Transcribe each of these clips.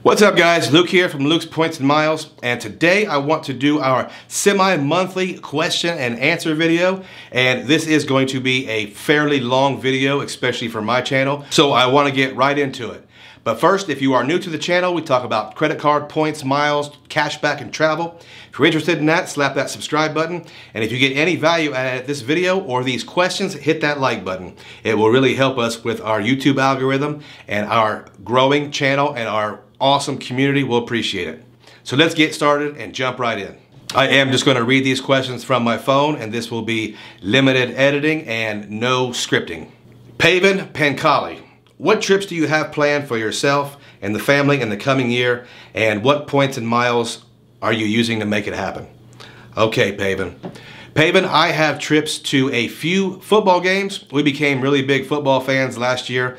What's up guys, Luke here from Luke's Points and Miles, and today I want to do our semi-monthly question and answer video, and this is going to be a fairly long video, especially for my channel, so I want to get right into it. But first, if you are new to the channel, we talk about credit card, points, miles, cashback, and travel. If you're interested in that, slap that subscribe button, and if you get any value out of this video or these questions, hit that like button. It will really help us with our YouTube algorithm and our growing channel, and our awesome community will appreciate it. So let's get started and jump right in. I am just going to read these questions from my phone, and this will be limited editing and no scripting. Paving Payment. What trips do you have planned for yourself and the family in the coming year, and what points and miles are you using to make it happen? Okay, Paving, I have trips to a few football games. We became really big football fans last year.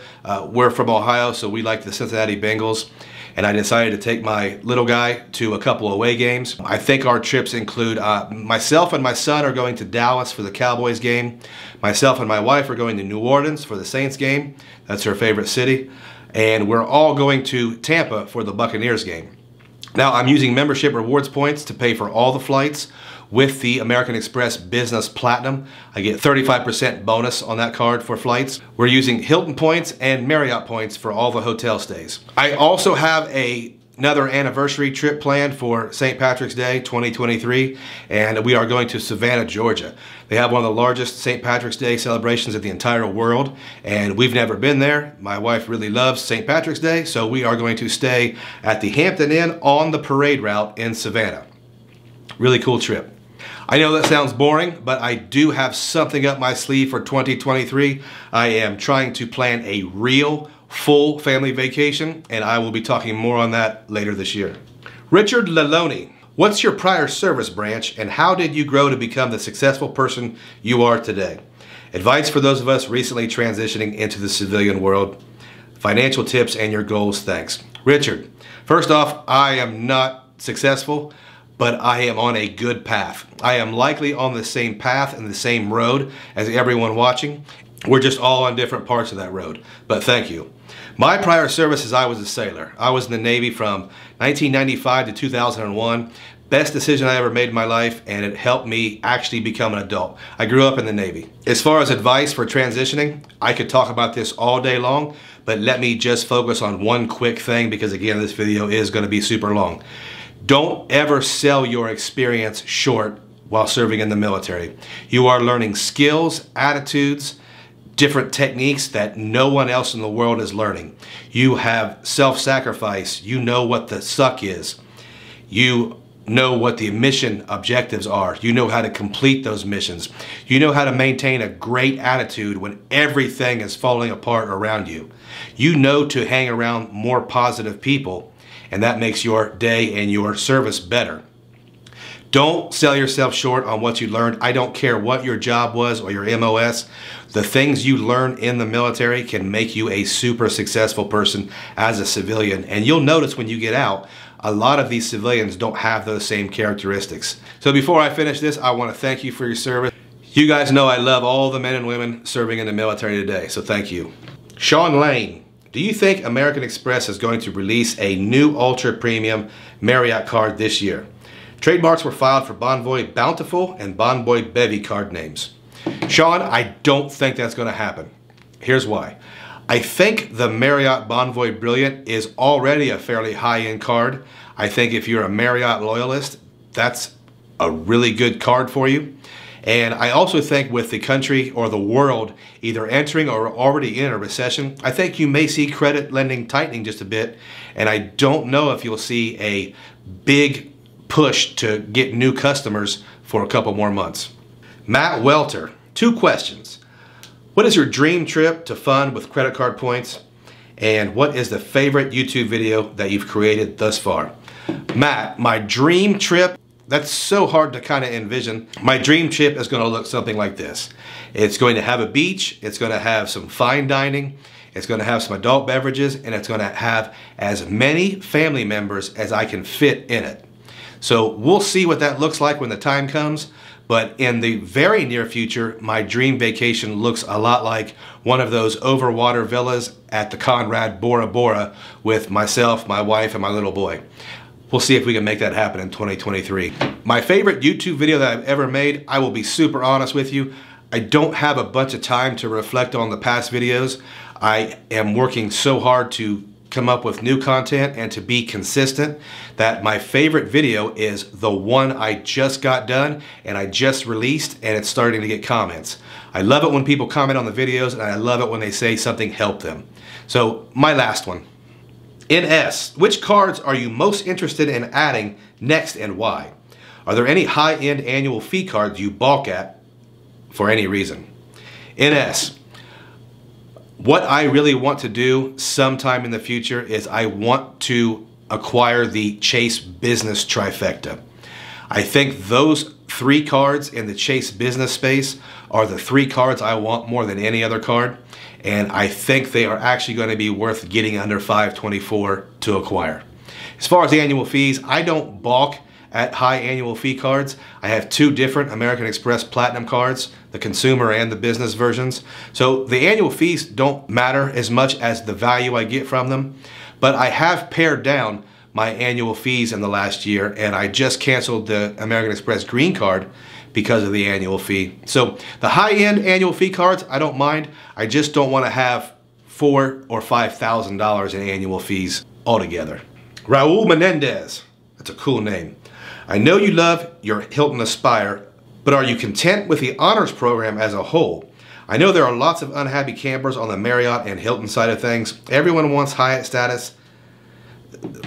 We're from Ohio, so we like the Cincinnati Bengals, and I decided to take my little guy to a couple away games. I think our trips include myself and my son are going to Dallas for the Cowboys game. Myself and my wife are going to New Orleans for the Saints game. That's her favorite city. And we're all going to Tampa for the Buccaneers game. Now, I'm using membership rewards points to pay for all the flights. With the American Express Business Platinum, I get 35% bonus on that card for flights. We're using Hilton points and Marriott points for all the hotel stays. I also have another anniversary trip planned for St. Patrick's Day 2023, and we are going to Savannah, Georgia. They have one of the largest St. Patrick's Day celebrations in the entire world, and we've never been there. My wife really loves St. Patrick's Day, so we are going to stay at the Hampton Inn on the parade route in Savannah. Really cool trip. I know that sounds boring, but I do have something up my sleeve for 2023. I am trying to plan a real full family vacation, and I will be talking more on that later this year. Richard Laloney, what's your prior service branch, and how did you grow to become the successful person you are today? Advice for those of us recently transitioning into the civilian world. Financial tips and your goals, thanks. Richard, first off, I am not successful, but I am on a good path. I am likely on the same path and the same road as everyone watching. We're just all on different parts of that road, but thank you. My prior service is I was a sailor. I was in the Navy from 1995 to 2001. Best decision I ever made in my life, and it helped me actually become an adult. I grew up in the Navy. As far as advice for transitioning, I could talk about this all day long, but let me just focus on one quick thing, because again, this video is going to be super long. Don't ever sell your experience short while serving in the military. You are learning skills, attitudes, different techniques that no one else in the world is learning. You have self-sacrifice. You know what the suck is. You know what the mission objectives are. You know how to complete those missions. You know how to maintain a great attitude when everything is falling apart around you. You know to hang around more positive people, and that makes your day and your service better. Don't sell yourself short on what you learned. I don't care what your job was or your MOS. The things you learn in the military can make you a super successful person as a civilian. And you'll notice when you get out, a lot of these civilians don't have those same characteristics. So before I finish this, I want to thank you for your service. You guys know I love all the men and women serving in the military today, so thank you. Sean Lane. Do you think American Express is going to release a new ultra premium Marriott card this year? Trademarks were filed for Bonvoy Bountiful and Bonvoy Bevy card names. Sean, I don't think that's going to happen. Here's why. I think the Marriott Bonvoy Brilliant is already a fairly high-end card. I think if you're a Marriott loyalist, that's a really good card for you. And I also think with the country or the world either entering or already in a recession, I think you may see credit lending tightening just a bit. And I don't know if you'll see a big push to get new customers for a couple more months. Matt Welter, 2 questions. What is your dream trip to fun with credit card points? And what is the favorite YouTube video that you've created thus far? Matt, my dream trip, that's so hard to kind of envision. My dream trip is going to look something like this. It's going to have a beach, it's going to have some fine dining, it's going to have some adult beverages, and it's going to have as many family members as I can fit in it. So we'll see what that looks like when the time comes, But in the very near future, my dream vacation looks a lot like one of those overwater villas at the Conrad Bora Bora with myself, my wife, and my little boy. We'll see if we can make that happen in 2023. My favorite YouTube video that I've ever made, I will be super honest with you, I don't have a bunch of time to reflect on the past videos. I am working so hard to come up with new content and to be consistent that my favorite video is the one I just got done and I just released, and it's starting to get comments. I love it when people comment on the videos, and I love it when they say something helped them. So my last one. NS, which cards are you most interested in adding next and why? Are there any high-end annual fee cards you balk at for any reason? NS, what I really want to do sometime in the future is I want to acquire the Chase Business Trifecta. I think those 3 cards in the Chase Business space are the 3 cards I want more than any other card, and I think they are actually going to be worth getting under $524 to acquire. As far as the annual fees, I don't balk at high annual fee cards. I have 2 different American Express Platinum cards, the consumer and the business versions. So the annual fees don't matter as much as the value I get from them. But I have pared down my annual fees in the last year, and I just canceled the American Express Green Card because of the annual fee. So the high-end annual fee cards, I don't mind. I just don't want to have $4,000 or $5,000 in annual fees altogether. Raul Menendez, that's a cool name. I know you love your Hilton Aspire, but are you content with the Honors Program as a whole? I know there are lots of unhappy campers on the Marriott and Hilton side of things. Everyone wants Hyatt status.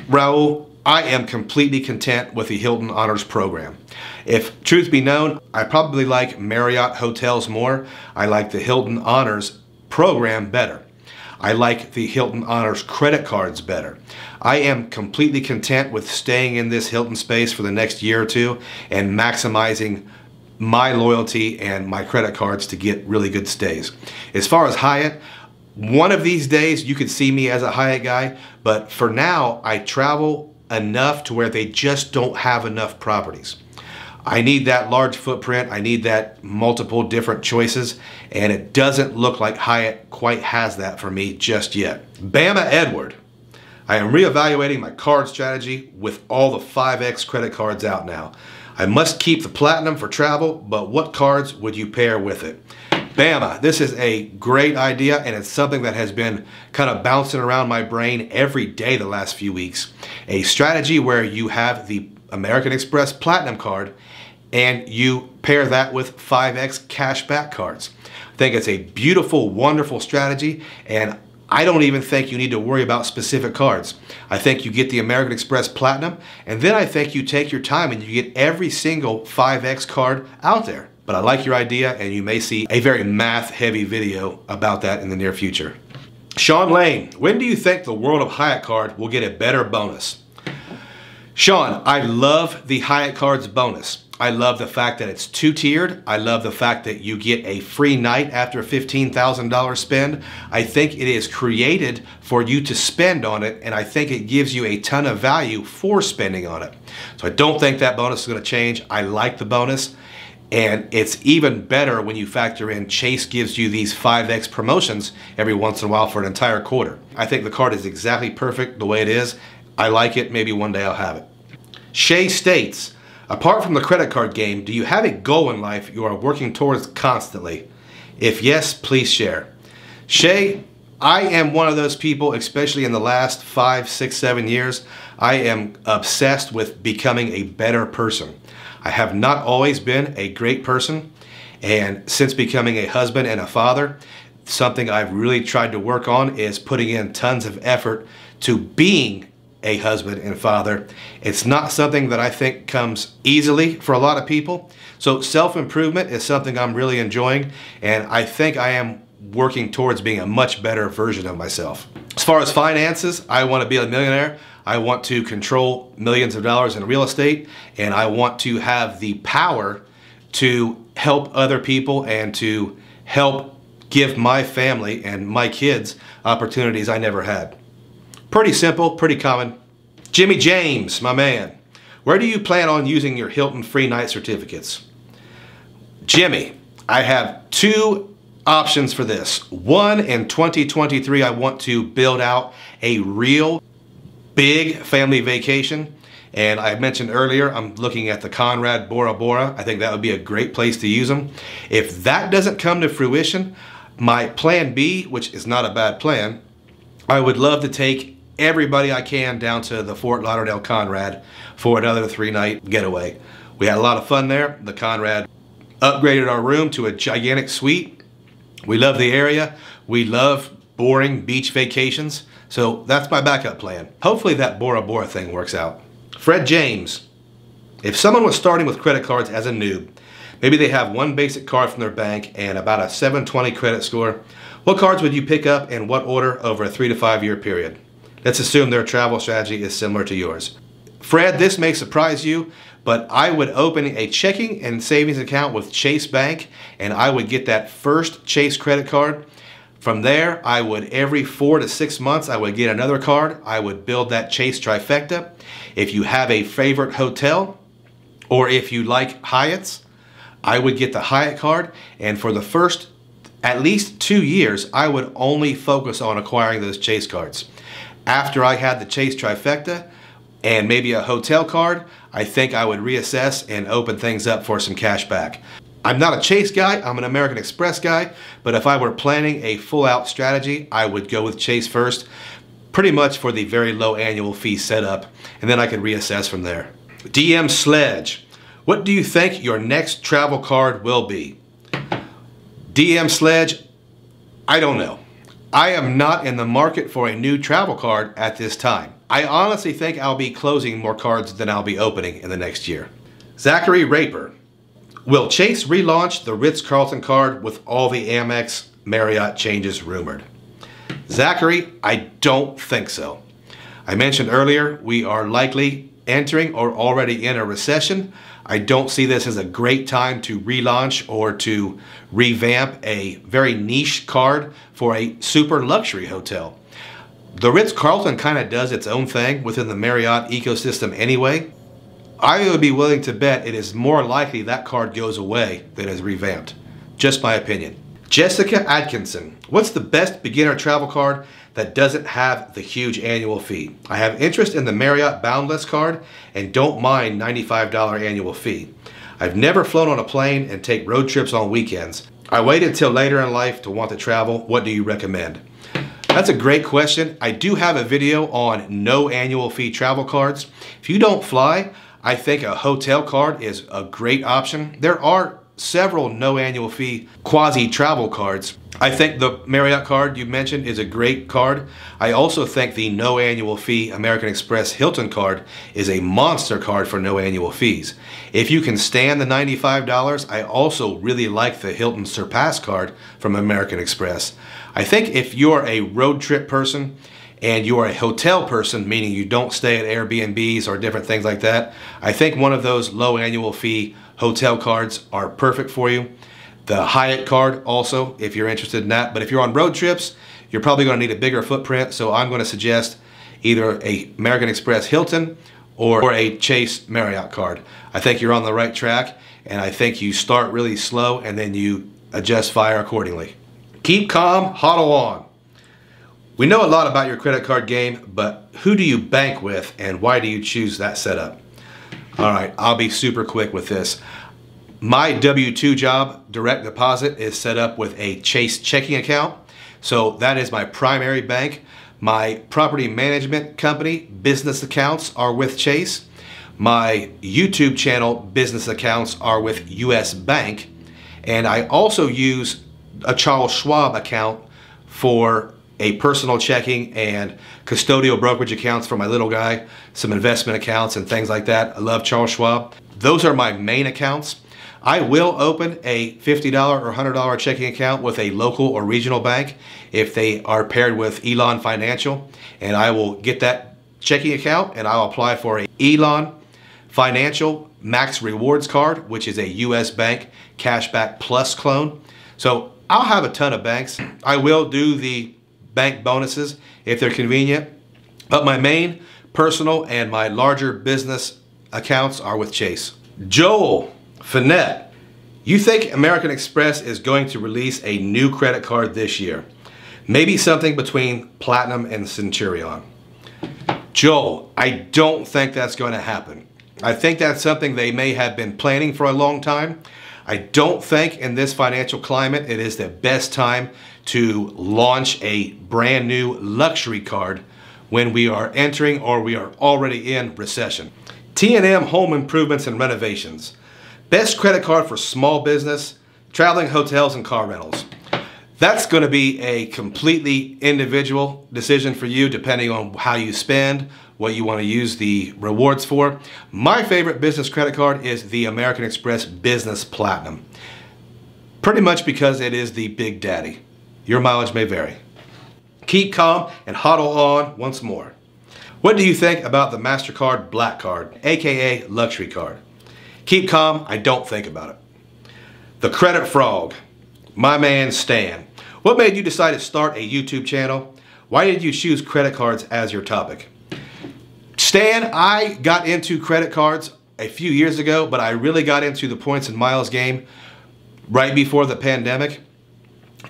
Raul, I am completely content with the Hilton Honors Program. If truth be known, I probably like Marriott hotels more. I like the Hilton Honors Program better. I like the Hilton Honors credit cards better. I am completely content with staying in this Hilton space for the next year or 2 and maximizing my loyalty and my credit cards to get really good stays. As far as Hyatt, one of these days you could see me as a Hyatt guy, but for now I travel enough to where they just don't have enough properties. I need that large footprint, I need that multiple different choices, and it doesn't look like Hyatt quite has that for me just yet. Bama Edward, I am reevaluating my card strategy with all the 5X credit cards out now. I must keep the Platinum for travel, but what cards would you pair with it? Bama, this is a great idea, and it's something that has been kind of bouncing around my brain every day the last few weeks. A strategy where you have the American Express Platinum card and you pair that with 5X cashback cards. I think it's a beautiful, wonderful strategy, and I don't even think you need to worry about specific cards. I think you get the American Express Platinum, and then I think you take your time and you get every single 5X card out there. But I like your idea, and you may see a very math-heavy video about that in the near future. Sean Lane, when do you think the World of Hyatt card will get a better bonus? Sean, I love the Hyatt Cards bonus. I love the fact that it's 2-tiered. I love the fact that you get a free night after a $15,000 spend. I think it is created for you to spend on it, and I think it gives you a ton of value for spending on it. So I don't think that bonus is going to change. I like the bonus, and it's even better when you factor in Chase gives you these 5X promotions every once in a while for an entire quarter. I think the card is exactly perfect the way it is. I like it. Maybe one day I'll have it. Shay states, apart from the credit card game, do you have a goal in life you are working towards constantly? If yes, please share. Shay, I am one of those people, especially in the last 5, 6, 7 years, I am obsessed with becoming a better person. I have not always been a great person, and since becoming a husband and a father, something I've really tried to work on is putting in tons of effort to being a husband and father. It's not something that I think comes easily for a lot of people. So self-improvement is something I'm really enjoying, and I think I am working towards being a much better version of myself. As far as finances, I want to be a millionaire. I want to control millions of dollars in real estate, and I want to have the power to help other people and to help give my family and my kids opportunities I never had. Pretty simple, pretty common. Jimmy James, my man, where do you plan on using your Hilton free night certificates? Jimmy, I have two options for this. One, in 2023, I want to build out a real big family vacation. And I mentioned earlier, I'm looking at the Conrad Bora Bora. I think that would be a great place to use them. If that doesn't come to fruition, my plan B, which is not a bad plan, I would love to take everybody I can down to the Fort Lauderdale Conrad for another 3-night getaway. We had a lot of fun there. The Conrad upgraded our room to a gigantic suite. We love the area. We love boring beach vacations. So that's my backup plan. Hopefully that Bora Bora thing works out. Fred James, if someone was starting with credit cards as a noob, maybe they have one basic card from their bank and about a 720 credit score, what cards would you pick up in what order over a 3 to 5 year period? Let's assume their travel strategy is similar to yours. Fred, this may surprise you, but I would open a checking and savings account with Chase Bank, and I would get that first Chase credit card. From there, I would, every 4 to 6 months, I would get another card. I would build that Chase Trifecta. If you have a favorite hotel, or if you like Hyatts, I would get the Hyatt card. And for the first at least 2 years, I would only focus on acquiring those Chase cards. After I had the Chase Trifecta and maybe a hotel card, I think I would reassess and open things up for some cash back. I'm not a Chase guy, I'm an American Express guy, but if I were planning a full-out strategy, I would go with Chase first, pretty much for the very low annual fee setup, and then I could reassess from there. DM Sledge, what do you think your next travel card will be? DM Sledge, I don't know. I am not in the market for a new travel card at this time. I honestly think I'll be closing more cards than I'll be opening in the next year. Zachary Raper, will Chase relaunch the Ritz Carlton card with all the Amex Marriott changes rumored? Zachary, I don't think so. I mentioned earlier, we are likely entering or already in a recession. I don't see this as a great time to relaunch or to revamp a very niche card for a super luxury hotel. The Ritz Carlton kind of does its own thing within the Marriott ecosystem anyway. I would be willing to bet it is more likely that card goes away than is revamped. Just my opinion. Jessica Atkinson, what's the best beginner travel card that doesn't have the huge annual fee? I have interest in the Marriott Boundless card and don't mind $95 annual fee. I've never flown on a plane and take road trips on weekends. I waited till later in life to want to travel. What do you recommend? That's a great question. I do have a video on no annual fee travel cards. If you don't fly, I think a hotel card is a great option. There are several no annual fee quasi travel cards. I think the Marriott card you mentioned is a great card. I also think the no annual fee American Express Hilton card is a monster card for no annual fees. If you can stand the $95, I also really like the Hilton Surpass card from American Express. I think if you're a road trip person and you're a hotel person, meaning you don't stay at Airbnbs or different things like that, I think one of those low annual fee hotel cards are perfect for you. The Hyatt card also, if you're interested in that. But if you're on road trips, you're probably going to need a bigger footprint. So I'm going to suggest either a American Express Hilton or a Chase Marriott card. I think you're on the right track, and I think you start really slow and then you adjust fire accordingly. Keep calm, hodl on. We know a lot about your credit card game, but who do you bank with and why do you choose that setup? All right, I'll be super quick with this. My W-2 job, direct deposit, is set up with a Chase checking account. So that is my primary bank. My property management company business accounts are with Chase. My YouTube channel business accounts are with US Bank. And I also use a Charles Schwab account for a personal checking and custodial brokerage accounts for my little guy, some investment accounts and things like that. I love Charles Schwab. Those are my main accounts. I will open a $50 or $100 checking account with a local or regional bank if they are paired with Elon Financial, and I will get that checking account and I'll apply for a Elon Financial Max Rewards card, which is a US Bank Cashback Plus clone. So I'll have a ton of banks. I will do the bank bonuses if they're convenient, but my main personal and my larger business accounts are with Chase. Joel Finette, You think American Express is going to release a new credit card this year? Maybe something between Platinum and Centurion. Joel, I don't think that's going to happen. I think that's something they may have been planning for a long time. I don't think in this financial climate it is the best time to launch a brand new luxury card when we are entering or we are already in recession. T&M Home Improvements and Renovations. Best credit card for small business, traveling, hotels, and car rentals. That's going to be a completely individual decision for you depending on how you spend, what you want to use the rewards for. My favorite business credit card is the American Express Business Platinum. Pretty much because it is the big daddy. Your mileage may vary. Keep calm and huddle on once more. What do you think about the Mastercard Black Card, aka Luxury Card? Keep calm, I don't think about it. The Credit Frog, my man Stan. What made you decide to start a YouTube channel? Why did you choose credit cards as your topic? Stan, I got into credit cards a few years ago, but I really got into the points and miles game right before the pandemic.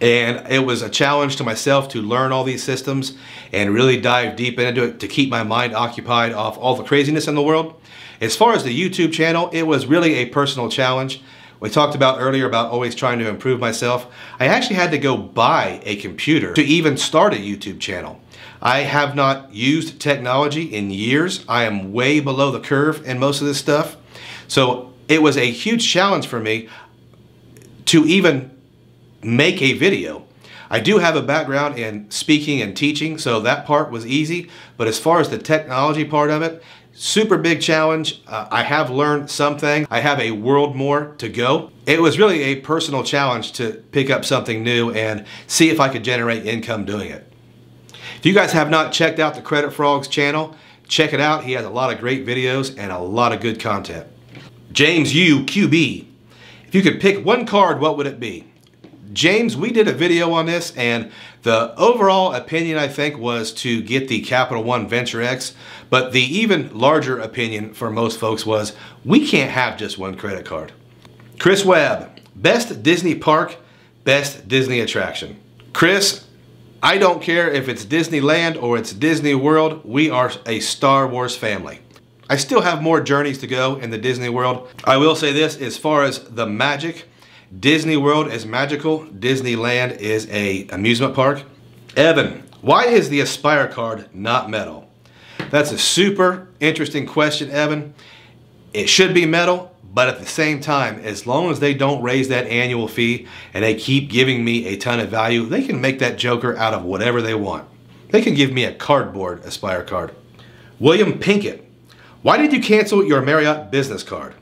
And it was a challenge to myself to learn all these systems and really dive deep into it to keep my mind occupied off all the craziness in the world. As far as the YouTube channel, it was really a personal challenge. We talked about earlier about always trying to improve myself. I actually had to go buy a computer to even start a YouTube channel. I have not used technology in years. I am way below the curve in most of this stuff. So it was a huge challenge for me to even make a video. I do have a background in speaking and teaching, so that part was easy. But as far as the technology part of it, super big challenge. I have learned something. I have a world more to go. It was really a personal challenge to pick up something new and see if I could generate income doing it. If you guys have not checked out the Credit Frog's channel, check it out. He has a lot of great videos and a lot of good content. James U. QB. If you could pick one card, what would it be? James, we did a video on this, and the overall opinion, I think, was to get the Capital One Venture X, but the even larger opinion for most folks was we can't have just one credit card. Chris Webb, best Disney park, best Disney attraction. Chris, I don't care if it's Disneyland or it's Disney World, we are a Star Wars family. I still have more journeys to go in the Disney World. I will say this, as far as the magic, Disney World is magical, Disneyland is an amusement park. Evan, why is the Aspire card not metal? That's a super interesting question, Evan. It should be metal, but at the same time, as long as they don't raise that annual fee and they keep giving me a ton of value, they can make that joker out of whatever they want. They can give me a cardboard Aspire card. William Pinkett, why did you cancel your Marriott business card?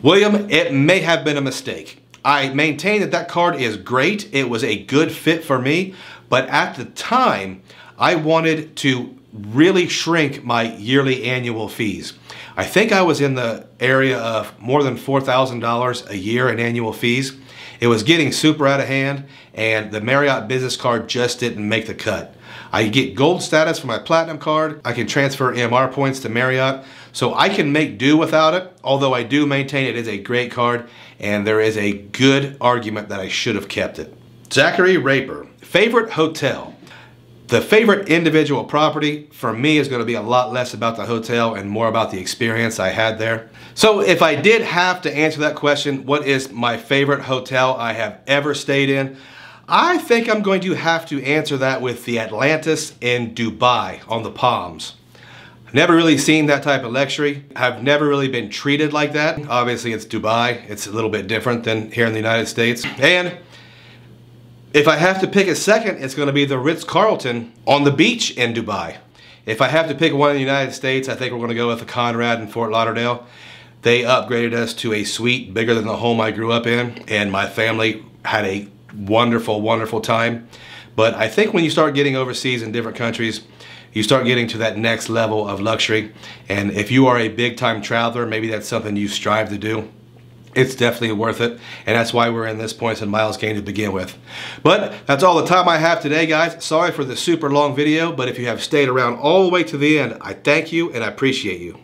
William, it may have been a mistake. I maintain that that card is great. It was a good fit for me, but at the time, I wanted to really shrink my yearly annual fees. I think I was in the area of more than $4,000 a year in annual fees. It was getting super out of hand, and the Marriott business card just didn't make the cut. I get gold status for my platinum card. I can transfer MR points to Marriott, so I can make do without it, although I do maintain it is a great card, and there is a good argument that I should have kept it. Zachary Raper, favorite hotel. The favorite individual property for me is going to be a lot less about the hotel and more about the experience I had there. So if I did have to answer that question, what is my favorite hotel I have ever stayed in? I think I'm going to have to answer that with the Atlantis in Dubai on the Palms. I've never really seen that type of luxury. I've never really been treated like that. Obviously it's Dubai. It's a little bit different than here in the United States. And if I have to pick a second, it's going to be the Ritz Carlton on the beach in Dubai. If I have to pick one in the United States, I think we're going to go with the Conrad in Fort Lauderdale. They upgraded us to a suite bigger than the home I grew up in, and my family had a wonderful, wonderful time. But I think when you start getting overseas in different countries, you start getting to that next level of luxury. And if you are a big-time traveler, maybe that's something you strive to do. It's definitely worth it, and that's why we're in this points and miles game to begin with. But that's all the time I have today, guys. Sorry for the super long video, but if you have stayed around all the way to the end, I thank you and I appreciate you.